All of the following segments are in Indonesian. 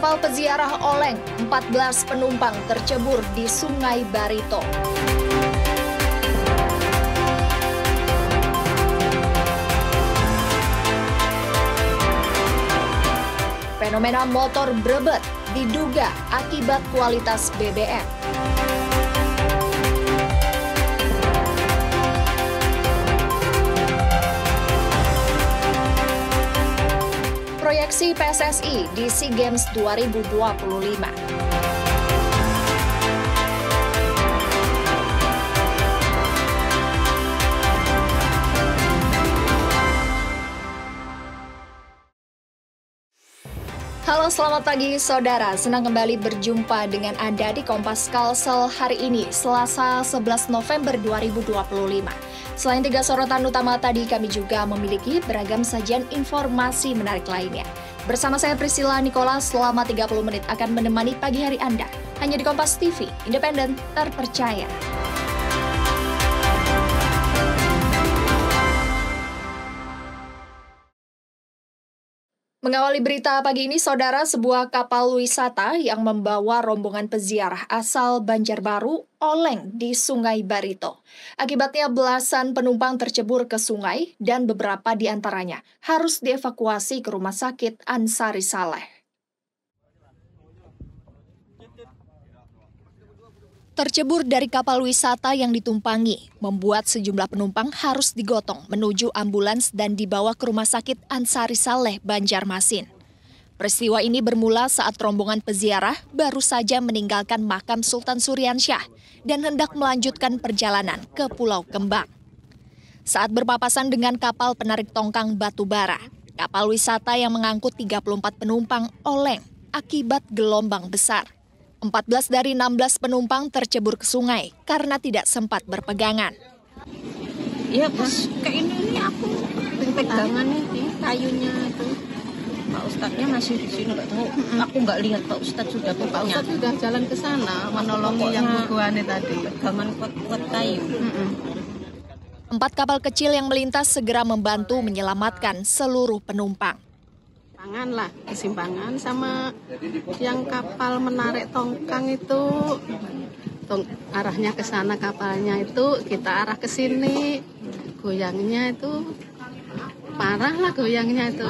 Kapal peziarah oleng, 14 penumpang tercebur di Sungai Barito. Fenomena motor brebet diduga akibat kualitas BBM. Proyeksi PSSI di SEA Games 2025. Halo, selamat pagi saudara. Senang kembali berjumpa dengan Anda di Kompas Kalsel hari ini, Selasa 11 November 2025. Selain 3 sorotan utama tadi, kami juga memiliki beragam sajian informasi menarik lainnya. Bersama saya Priscilla Nicola, selama 30 menit akan menemani pagi hari Anda. Hanya di Kompas TV, independen, terpercaya. Mengawali berita pagi ini, saudara, sebuah kapal wisata yang membawa rombongan peziarah asal Banjarbaru oleng di Sungai Barito. Akibatnya belasan penumpang tercebur ke sungai dan beberapa di antaranya harus dievakuasi ke Rumah Sakit Ansari Saleh. Tercebur dari kapal wisata yang ditumpangi, membuat sejumlah penumpang harus digotong menuju ambulans dan dibawa ke Rumah Sakit Ansari Saleh, Banjarmasin. Peristiwa ini bermula saat rombongan peziarah baru saja meninggalkan makam Sultan Suryansyah dan hendak melanjutkan perjalanan ke Pulau Kembang. Saat berpapasan dengan kapal penarik tongkang batu bara, kapal wisata yang mengangkut 34 penumpang oleng akibat gelombang besar. 14 dari 16 penumpang tercebur ke sungai karena tidak sempat berpegangan. Iya, pas kayak ini aku pegangan ini kayunya itu. Pak Ustadznya masih di sini, nggak tahu. Aku nggak lihat Pak Ustadz sudah ke Pak Ustadz sudah jalan ke sana menolongi yang guguannya tadi. Pegangan kuat kayu. 4 kapal kecil yang melintas segera membantu menyelamatkan seluruh penumpang. Lah, kesimpangan sama yang kapal menarik tongkang itu, arahnya ke sana kapalnya itu, kita arah ke sini, goyangnya itu parah lah goyangnya itu,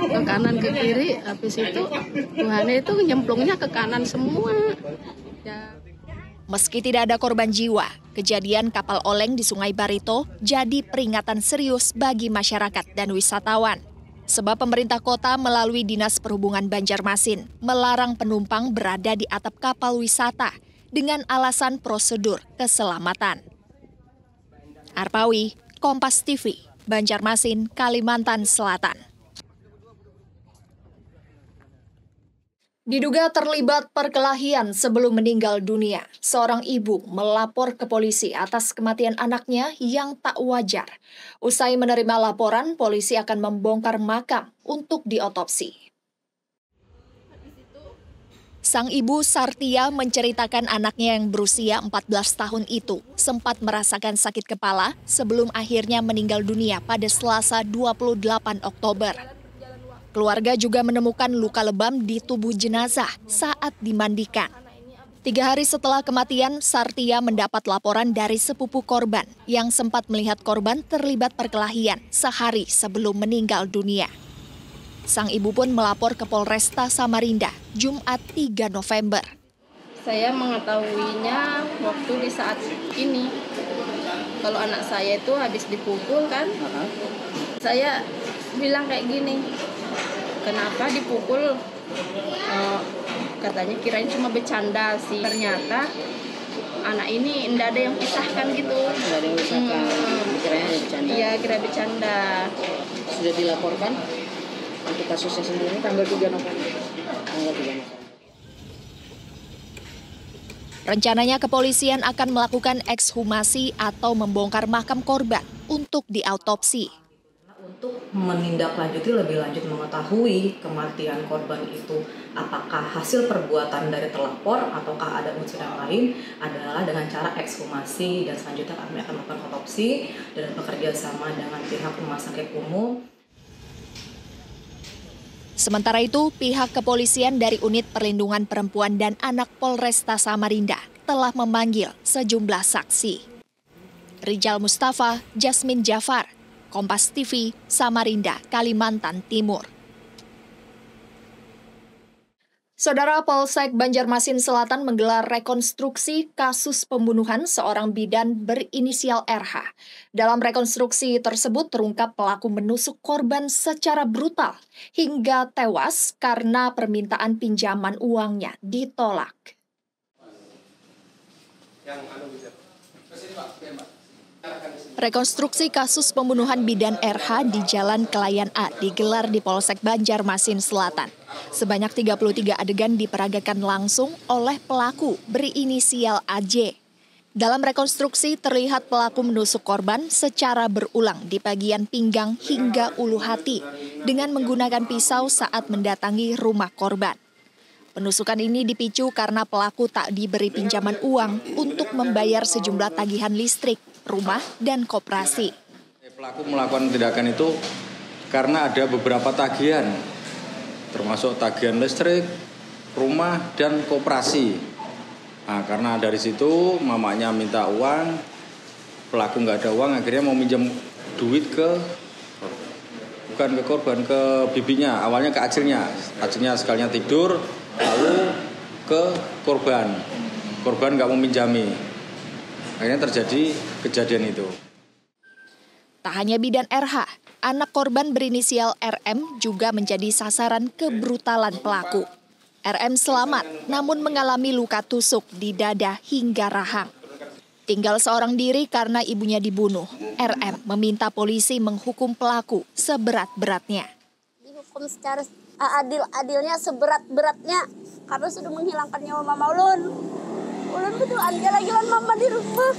ke kanan ke kiri, habis itu Tuhannya itu nyemplungnya ke kanan semua. Ya. Meski tidak ada korban jiwa, kejadian kapal oleng di Sungai Barito jadi peringatan serius bagi masyarakat dan wisatawan. Sebab pemerintah kota melalui Dinas Perhubungan Banjarmasin melarang penumpang berada di atap kapal wisata dengan alasan prosedur keselamatan. Arpawi, Kompas TV, Banjarmasin, Kalimantan Selatan. Diduga terlibat perkelahian sebelum meninggal dunia, seorang ibu melapor ke polisi atas kematian anaknya yang tak wajar. Usai menerima laporan, polisi akan membongkar makam untuk diotopsi. Sang ibu Sartia menceritakan anaknya yang berusia 14 tahun itu sempat merasakan sakit kepala sebelum akhirnya meninggal dunia pada Selasa 28 Oktober. Keluarga juga menemukan luka lebam di tubuh jenazah saat dimandikan. 3 hari setelah kematian, Sartia mendapat laporan dari sepupu korban yang sempat melihat korban terlibat perkelahian sehari sebelum meninggal dunia. Sang ibu pun melapor ke Polresta Samarinda, Jumat 3 November. Saya mengetahuinya waktu di saat ini. Kalau anak saya itu habis dipukul kan, saya bilang kayak gini. Kenapa dipukul? Katanya kirain cuma bercanda sih. Ternyata anak ini tidak ada yang pisahkan gitu. Tidak ada yang pisahkan. Kiranya bercanda. Iya, kira bercanda. Sudah dilaporkan untuk kasusnya sendiri tanggal 3 November. Rencananya kepolisian akan melakukan ekshumasi atau membongkar makam korban untuk diautopsi. Untuk menindaklanjuti lebih lanjut mengetahui kematian korban itu apakah hasil perbuatan dari terlapor ataukah ada unsur yang lain adalah dengan cara ekshumasi dan selanjutnya kami akan melakukan otopsi dan bekerja sama dengan pihak rumah sakit umum. Sementara itu, pihak kepolisian dari Unit Perlindungan Perempuan dan Anak Polresta Samarinda telah memanggil sejumlah saksi. Rijal Mustafa, Jasmine Jafar, Kompas TV, Samarinda, Kalimantan Timur. Saudara, Polsek Banjarmasin Selatan menggelar rekonstruksi kasus pembunuhan seorang bidan berinisial RH. Dalam rekonstruksi tersebut terungkap pelaku menusuk korban secara brutal hingga tewas karena permintaan pinjaman uangnya ditolak. Rekonstruksi kasus pembunuhan bidan RH di Jalan Kelayan A digelar di Polsek Banjarmasin Selatan. Sebanyak 33 adegan diperagakan langsung oleh pelaku berinisial AJ. Dalam rekonstruksi terlihat pelaku menusuk korban secara berulang di bagian pinggang hingga ulu hati dengan menggunakan pisau saat mendatangi rumah korban. Penusukan ini dipicu karena pelaku tak diberi pinjaman uang untuk membayar sejumlah tagihan listrik, rumah, dan koperasi. Pelaku melakukan tindakan itu karena ada beberapa tagihan, termasuk tagihan listrik, rumah, dan koperasi. Nah, karena dari situ mamanya minta uang, pelaku nggak ada uang, akhirnya mau minjam duit bukan ke korban, ke bibinya, awalnya ke acilnya sekalinya tidur, lalu ke korban nggak mau minjami. Akhirnya terjadi kejadian itu. Tak hanya bidan RH, anak korban berinisial RM juga menjadi sasaran kebrutalan pelaku. RM selamat, namun mengalami luka tusuk di dada hingga rahang. Tinggal seorang diri karena ibunya dibunuh. RM meminta polisi menghukum pelaku seberat-beratnya. Dihukum secara adil-adilnya, seberat-beratnya, karena sudah menghilangkan nyawa Mama Ulun. Ulun betul aja lagi mama di rumah.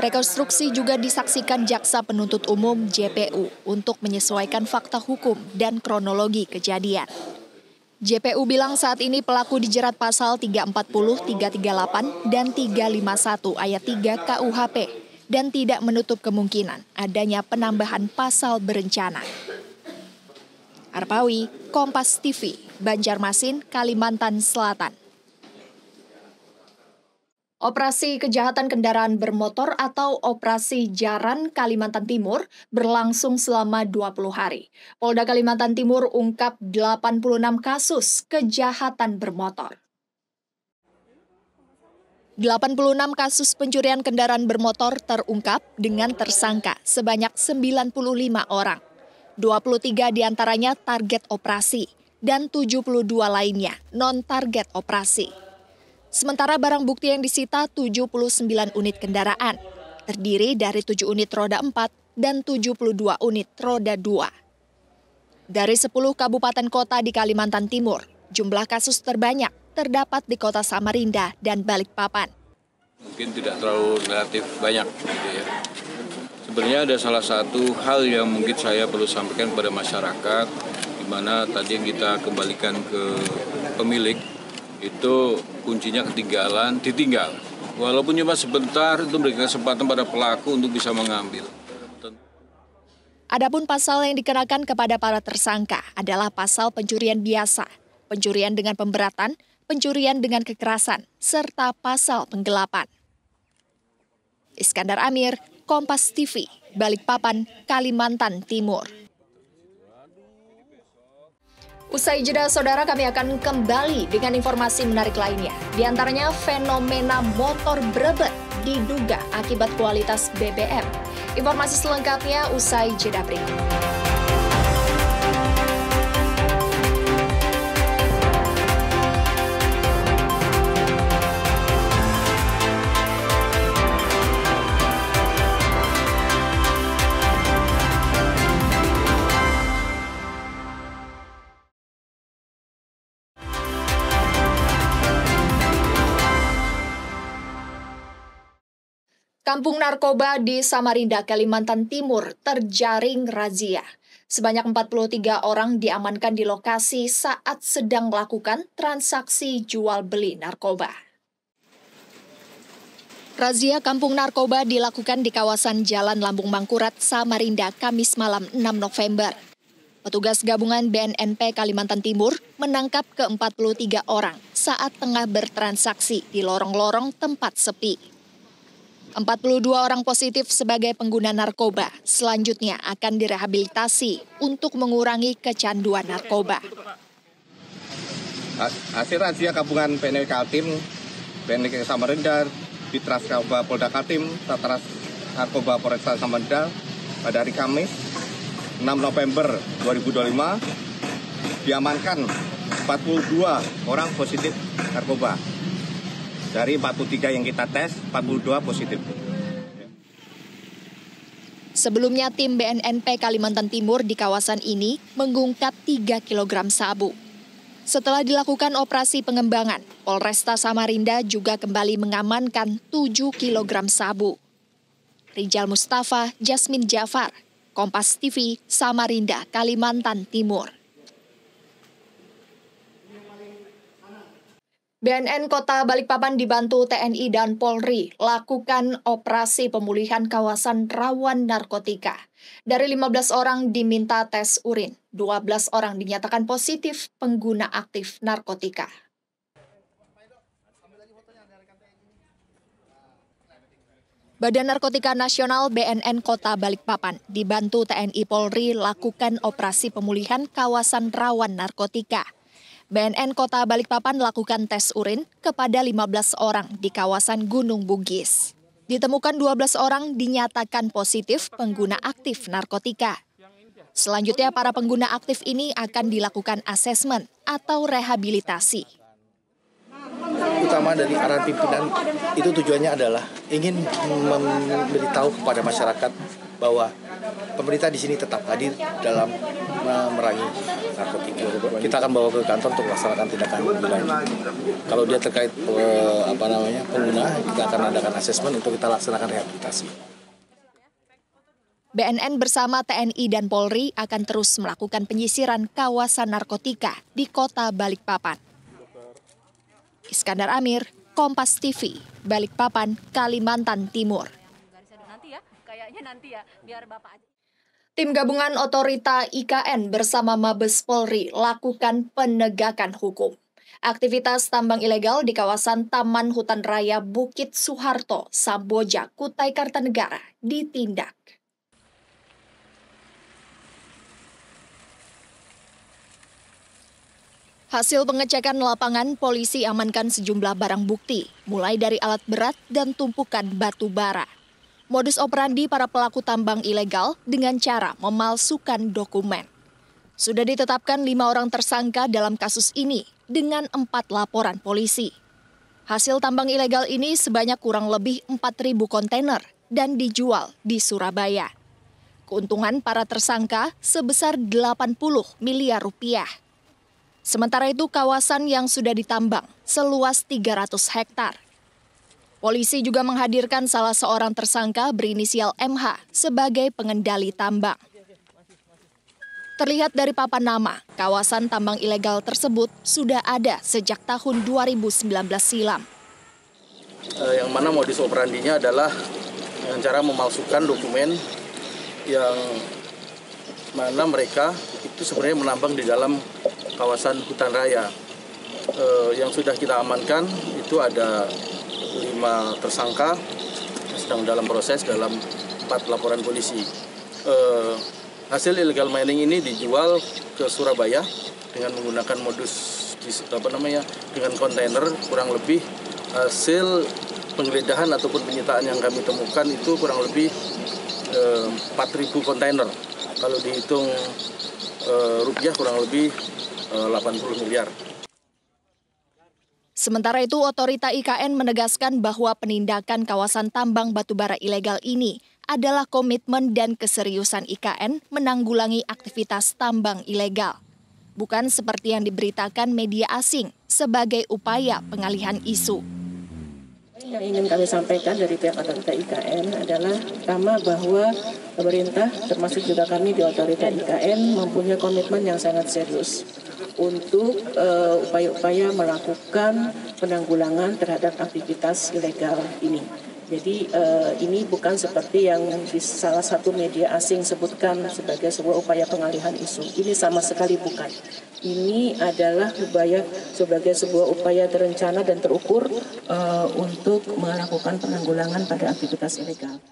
Rekonstruksi juga disaksikan Jaksa Penuntut Umum JPU untuk menyesuaikan fakta hukum dan kronologi kejadian. JPU bilang saat ini pelaku dijerat pasal 340, 338, dan 351 ayat 3 KUHP dan tidak menutup kemungkinan adanya penambahan pasal berencana. Arpawi, Kompas TV, Banjarmasin, Kalimantan Selatan. Operasi kejahatan kendaraan bermotor atau Operasi Jaran Kalimantan Timur berlangsung selama 20 hari. Polda Kalimantan Timur ungkap 86 kasus kejahatan bermotor. 86 kasus pencurian kendaraan bermotor terungkap dengan tersangka sebanyak 95 orang. 23 diantaranya target operasi dan 72 lainnya non-target operasi. Sementara barang bukti yang disita 79 unit kendaraan, terdiri dari 7 unit roda 4 dan 72 unit roda 2. Dari 10 kabupaten kota di Kalimantan Timur, jumlah kasus terbanyak terdapat di kota Samarinda dan Balikpapan. Mungkin tidak terlalu relatif banyak gitu ya. Sebenarnya ada salah satu hal yang mungkin saya perlu sampaikan kepada masyarakat, di mana tadi yang kita kembalikan ke pemilik, itu kuncinya ditinggal. Walaupun cuma sebentar, itu memberikan kesempatan pada pelaku untuk bisa mengambil. Adapun pasal yang dikenakan kepada para tersangka adalah pasal pencurian biasa, pencurian dengan pemberatan, pencurian dengan kekerasan, serta pasal penggelapan. Iskandar Amir, Kompas TV, Balikpapan, Kalimantan Timur. Usai jeda, saudara, kami akan kembali dengan informasi menarik lainnya. Di antaranya fenomena motor berebet diduga akibat kualitas BBM. Informasi selengkapnya usai jeda berikut. Kampung narkoba di Samarinda, Kalimantan Timur terjaring razia. Sebanyak 43 orang diamankan di lokasi saat sedang melakukan transaksi jual-beli narkoba. Razia kampung narkoba dilakukan di kawasan Jalan Lambung Mangkurat, Samarinda, Kamis malam 6 November. Petugas gabungan BNNP Kalimantan Timur menangkap ke-43 orang saat tengah bertransaksi di lorong-lorong tempat sepi. 42 orang positif sebagai pengguna narkoba selanjutnya akan direhabilitasi untuk mengurangi kecanduan narkoba. Hasil razia gabungan BNN Kaltim, BNN Samarinda, Ditras Polda Kaltim, Satras Narkoba Polresta Samarinda pada hari Kamis 6 November 2025 diamankan 42 orang positif narkoba. Dari 43 yang kita tes, 42 positif. Sebelumnya tim BNNP Kalimantan Timur di kawasan ini mengungkap 3 kg sabu. Setelah dilakukan operasi pengembangan, Polresta Samarinda juga kembali mengamankan 7 kg sabu. Rijal Mustafa, Jasmine Jafar, Kompas TV, Samarinda, Kalimantan Timur. BNN Kota Balikpapan dibantu TNI dan Polri lakukan operasi pemulihan kawasan rawan narkotika. Dari 15 orang diminta tes urin, 12 orang dinyatakan positif pengguna aktif narkotika. Badan Narkotika Nasional BNN Kota Balikpapan dibantu TNI Polri lakukan operasi pemulihan kawasan rawan narkotika. BNN Kota Balikpapan lakukan tes urin kepada 15 orang di kawasan Gunung Bugis. Ditemukan 12 orang dinyatakan positif pengguna aktif narkotika. Selanjutnya para pengguna aktif ini akan dilakukan asesmen atau rehabilitasi. Utama dari arahan pimpinan itu tujuannya adalah ingin memberitahu kepada masyarakat bahwa pemerintah di sini tetap hadir dalam memerangi narkotika. Kita akan bawa ke kantor untuk melaksanakan tindakan lebih lanjut. Kalau dia terkait pengguna, kita akan adakan asesmen untuk kita laksanakan rehabilitasi. BNN bersama TNI dan Polri akan terus melakukan penyisiran kawasan narkotika di Kota Balikpapan. Iskandar Amir, Kompas TV, Balikpapan, Kalimantan Timur. Tim gabungan Otorita IKN bersama Mabes Polri lakukan penegakan hukum. Aktivitas tambang ilegal di kawasan Taman Hutan Raya Bukit Suharto, Samboja, Kutai Kartanegara ditindak. Hasil pengecekan lapangan, polisi amankan sejumlah barang bukti, mulai dari alat berat dan tumpukan batu bara. Modus operandi para pelaku tambang ilegal dengan cara memalsukan dokumen. Sudah ditetapkan 5 orang tersangka dalam kasus ini dengan 4 laporan polisi. Hasil tambang ilegal ini sebanyak kurang lebih 4.000 kontainer dan dijual di Surabaya. Keuntungan para tersangka sebesar 80 miliar rupiah. Sementara itu kawasan yang sudah ditambang seluas 300 hektar. Polisi juga menghadirkan salah seorang tersangka berinisial MH sebagai pengendali tambang. Terlihat dari papan nama, kawasan tambang ilegal tersebut sudah ada sejak tahun 2019 silam. Yang mana modus operandinya adalah dengan cara memalsukan dokumen yang mana mereka itu sebenarnya menambang di dalam kawasan hutan raya. Yang sudah kita amankan itu ada 5 tersangka sedang dalam proses dalam 4 laporan polisi. Hasil illegal mining ini dijual ke Surabaya dengan menggunakan modus dengan kontainer. Kurang lebih hasil penggeledahan ataupun penyitaan yang kami temukan itu kurang lebih 4.000 kontainer. Kalau dihitung rupiah kurang lebih 80 miliar. Sementara itu, Otorita IKN menegaskan bahwa penindakan kawasan tambang batubara ilegal ini adalah komitmen dan keseriusan IKN menanggulangi aktivitas tambang ilegal. Bukan seperti yang diberitakan media asing sebagai upaya pengalihan isu. Yang ingin kami sampaikan dari pihak Otorita IKN adalah pertama bahwa pemerintah termasuk juga kami di Otorita IKN mempunyai komitmen yang sangat serius untuk upaya-upaya melakukan penanggulangan terhadap aktivitas ilegal ini. Jadi ini bukan seperti yang di salah satu media asing sebutkan sebagai sebuah upaya pengalihan isu. Ini sama sekali bukan. Ini adalah sebagai sebuah upaya terencana dan terukur untuk melakukan penanggulangan pada aktivitas ilegal.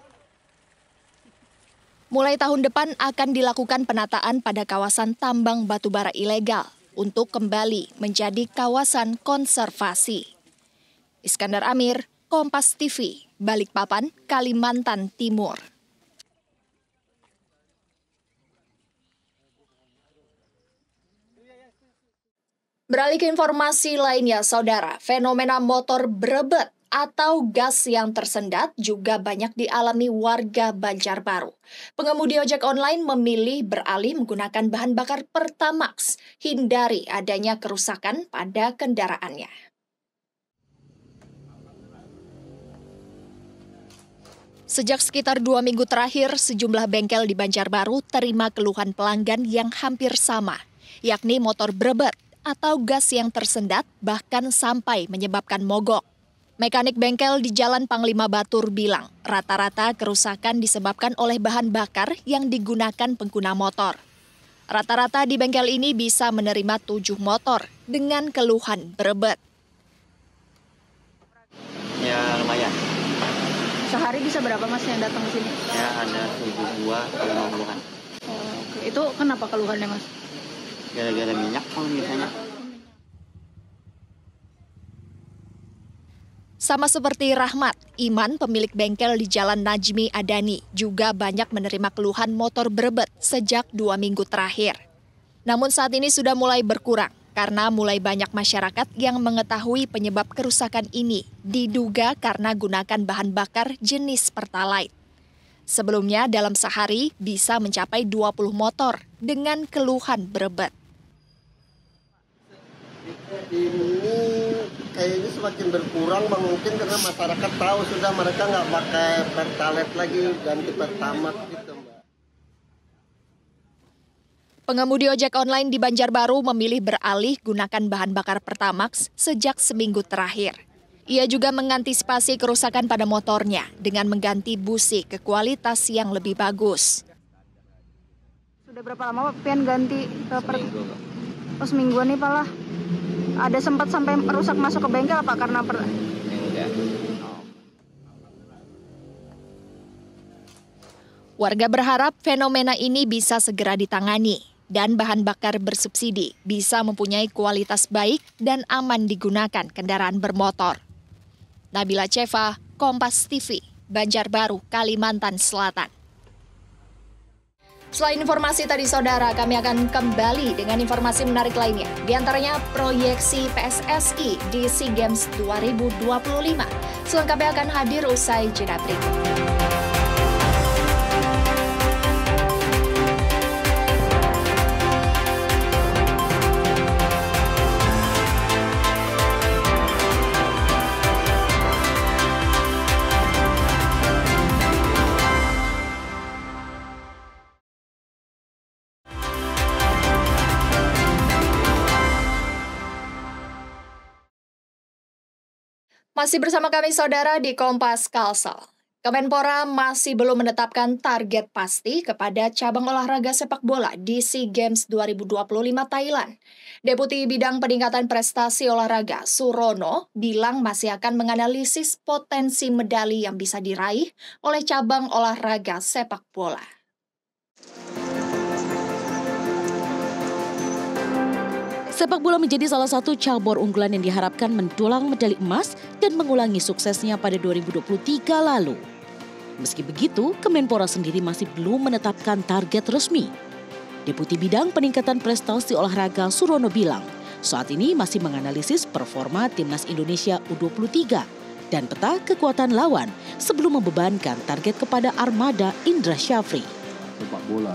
Mulai tahun depan akan dilakukan penataan pada kawasan tambang batubara ilegal untuk kembali menjadi kawasan konservasi. Iskandar Amir, Kompas TV, Balikpapan, Kalimantan Timur. Beralih ke informasi lainnya, Saudara, fenomena motor berebet atau gas yang tersendat juga banyak dialami warga Banjarbaru. Pengemudi ojek online memilih beralih menggunakan bahan bakar Pertamax, hindari adanya kerusakan pada kendaraannya. Sejak sekitar 2 minggu terakhir, sejumlah bengkel di Banjarbaru terima keluhan pelanggan yang hampir sama, yakni motor berebet atau gas yang tersendat bahkan sampai menyebabkan mogok. Mekanik bengkel di Jalan Panglima Batur bilang, rata-rata kerusakan disebabkan oleh bahan bakar yang digunakan pengguna motor. Rata-rata di bengkel ini bisa menerima 7 motor dengan keluhan berebet. Ya lumayan. Sehari bisa berapa Mas yang datang ke sini? Ya ada 72 ke 50-an. Oh, oke. Itu kenapa keluhannya Mas? Gara-gara minyak kalau misalnya. Sama seperti Rahmat, Iman pemilik bengkel di Jalan Najmi Adani juga banyak menerima keluhan motor berebet sejak 2 minggu terakhir. Namun saat ini sudah mulai berkurang karena mulai banyak masyarakat yang mengetahui penyebab kerusakan ini diduga karena gunakan bahan bakar jenis Pertalite. Sebelumnya dalam sehari bisa mencapai 20 motor dengan keluhan berebet. Ini kayaknya semakin berkurang Bang, mungkin karena masyarakat tahu sudah mereka nggak pakai Pertalite lagi, ganti Pertamax gitu Mbak. Pengemudi ojek online di Banjarbaru memilih beralih gunakan bahan bakar Pertamax sejak seminggu terakhir. Ia juga mengantisipasi kerusakan pada motornya dengan mengganti busi ke kualitas yang lebih bagus. Sudah berapa lama Pak pengen ganti ke semingguan nih Pak lah? Ada sempat sampai rusak masuk ke bengkel apa karena Warga berharap fenomena ini bisa segera ditangani dan bahan bakar bersubsidi bisa mempunyai kualitas baik dan aman digunakan kendaraan bermotor. Nabila Ceva, Kompas TV, Banjarbaru, Kalimantan Selatan. Selain informasi tadi Saudara, kami akan kembali dengan informasi menarik lainnya. Di antaranya proyeksi PSSI di SEA Games 2025. Selengkapnya akan hadir usai jeda berikut. Masih bersama kami Saudara di Kompas Kalsel. Kemenpora masih belum menetapkan target pasti kepada cabang olahraga sepak bola di SEA Games 2025 Thailand. Deputi Bidang Peningkatan Prestasi Olahraga Surono bilang masih akan menganalisis potensi medali yang bisa diraih oleh cabang olahraga sepak bola. Sepak bola menjadi salah satu cabur unggulan yang diharapkan mendulang medali emas dan mengulangi suksesnya pada 2023 lalu. Meski begitu, Kemenpora sendiri masih belum menetapkan target resmi. Deputi Bidang Peningkatan Prestasi Olahraga Surono bilang, saat ini masih menganalisis performa Timnas Indonesia U23 dan peta kekuatan lawan sebelum membebankan target kepada armada Indra Syafri.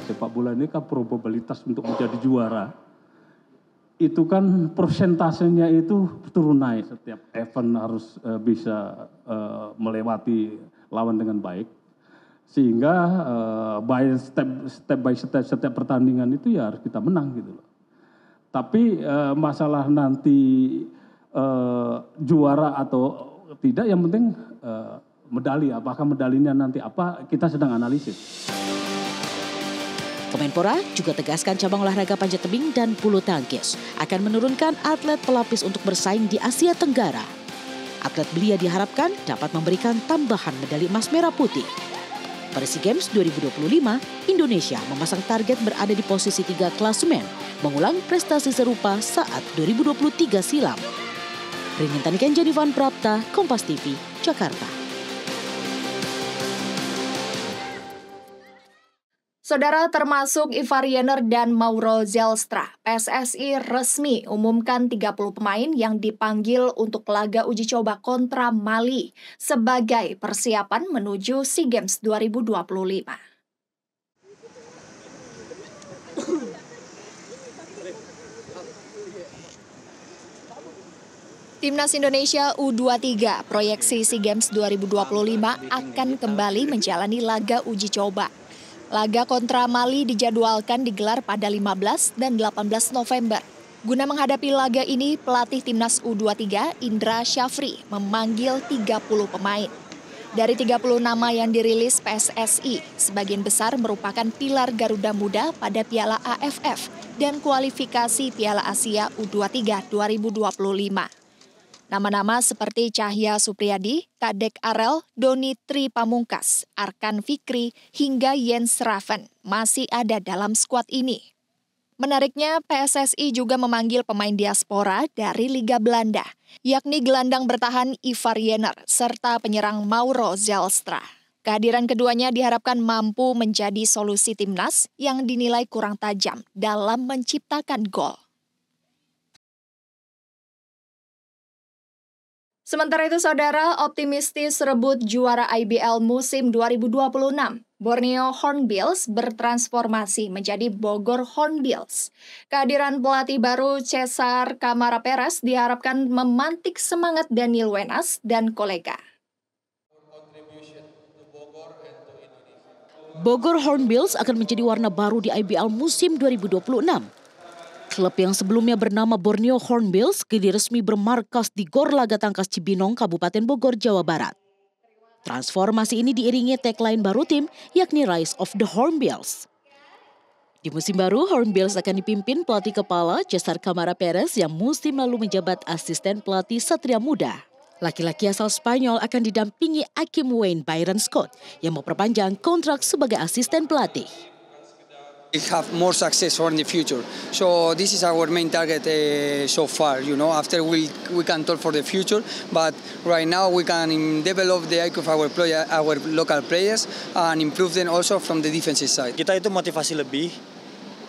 Sepak bola ini kan probabilitas untuk menjadi juara. Itu kan persentasenya itu turun naik. Setiap event harus bisa melewati lawan dengan baik. Sehingga by step by step setiap pertandingan itu ya harus kita menang gitu loh. Tapi masalah nanti juara atau tidak, yang penting medali. Apakah medalinya nanti apa, kita sedang analisis. Kemenpora juga tegaskan cabang olahraga panjat tebing dan bulu tangkis akan menurunkan atlet pelapis untuk bersaing di Asia Tenggara. Atlet belia diharapkan dapat memberikan tambahan medali emas merah putih. Pada SEA Games 2025, Indonesia memasang target berada di posisi 3 klasemen, mengulang prestasi serupa saat 2023 silam. Rini Taniken, Jenivan Prapta, Kompas TV, Jakarta. Saudara, termasuk Ivar Jenner dan Mauro Zelstra, PSSI resmi umumkan 30 pemain yang dipanggil untuk laga uji coba kontra Mali sebagai persiapan menuju SEA Games 2025. Timnas Indonesia U23 proyeksi SEA Games 2025 akan kembali menjalani laga uji coba. Laga kontra Mali dijadwalkan digelar pada 15 dan 18 November. Guna menghadapi laga ini, pelatih Timnas U23 Indra Syafri memanggil 30 pemain. Dari 30 nama yang dirilis PSSI, sebagian besar merupakan pilar Garuda Muda pada Piala AFF dan kualifikasi Piala Asia U23 2025. Nama-nama seperti Cahya Supriyadi, Kadek Arel, Doni Tri Pamungkas, Arkan Fikri, hingga Jens Raven masih ada dalam skuad ini. Menariknya, PSSI juga memanggil pemain diaspora dari Liga Belanda, yakni gelandang bertahan Ivar Jenner serta penyerang Mauro Zelstra. Kehadiran keduanya diharapkan mampu menjadi solusi timnas yang dinilai kurang tajam dalam menciptakan gol. Sementara itu, saudara, optimistis rebut juara IBL musim 2026. Borneo Hornbills bertransformasi menjadi Bogor Hornbills. Kehadiran pelatih baru Cesar Camara Perez diharapkan memantik semangat Daniel Wenas dan kolega. Bogor Hornbills akan menjadi warna baru di IBL musim 2026. Klub yang sebelumnya bernama Borneo Hornbills kini resmi bermarkas di Gor Laga Tangkas Cibinong, Kabupaten Bogor, Jawa Barat. Transformasi ini diiringi tagline baru tim, yakni Rise of the Hornbills. Di musim baru, Hornbills akan dipimpin pelatih kepala Cesar Camara Perez yang musim lalu menjabat asisten pelatih Satria Muda. Laki-laki asal Spanyol akan didampingi Hakim Wayne Byron Scott yang memperpanjang kontrak sebagai asisten pelatih. We have more success for in the future. So this is our main target so far. You know, after we can talk for the future, but right now we can develop the IQ of our local players and improve them also from the defensive side. Kita itu motivasi lebih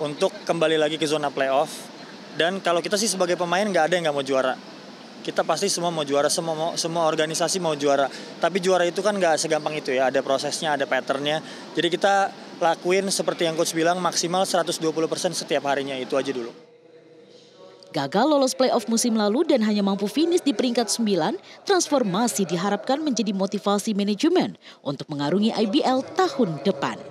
untuk kembali lagi ke zona playoff. Dan kalau kita sih sebagai pemain nggak ada yang nggak mau juara. Kita pasti semua mau juara, semua organisasi mau juara. Tapi juara itu kan nggak segampang itu ya, ada prosesnya, ada patternnya. Jadi kita lakuin seperti yang coach bilang, maksimal 120% setiap harinya, itu aja dulu. Gagal lolos playoff musim lalu dan hanya mampu finish di peringkat 9, transformasi diharapkan menjadi motivasi manajemen untuk mengarungi IBL tahun depan.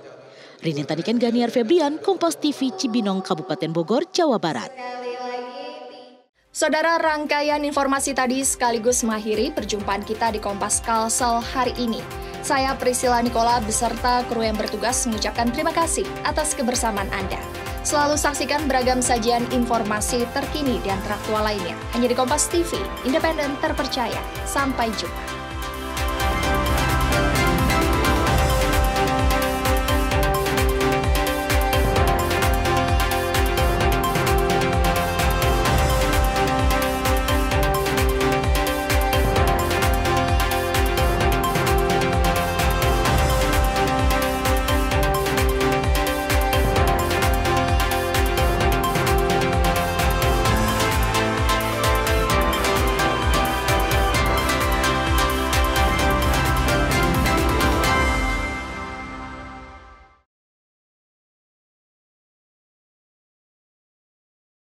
Rini Taniken, Ganiar Febrian, Kompas TV, Cibinong, Kabupaten Bogor, Jawa Barat. Saudara, rangkaian informasi tadi sekaligus mengakhiri perjumpaan kita di Kompas Kalsel hari ini. Saya Priscilla Nicola beserta kru yang bertugas mengucapkan terima kasih atas kebersamaan Anda. Selalu saksikan beragam sajian informasi terkini dan teraktual lainnya hanya di Kompas TV, independen terpercaya. Sampai jumpa.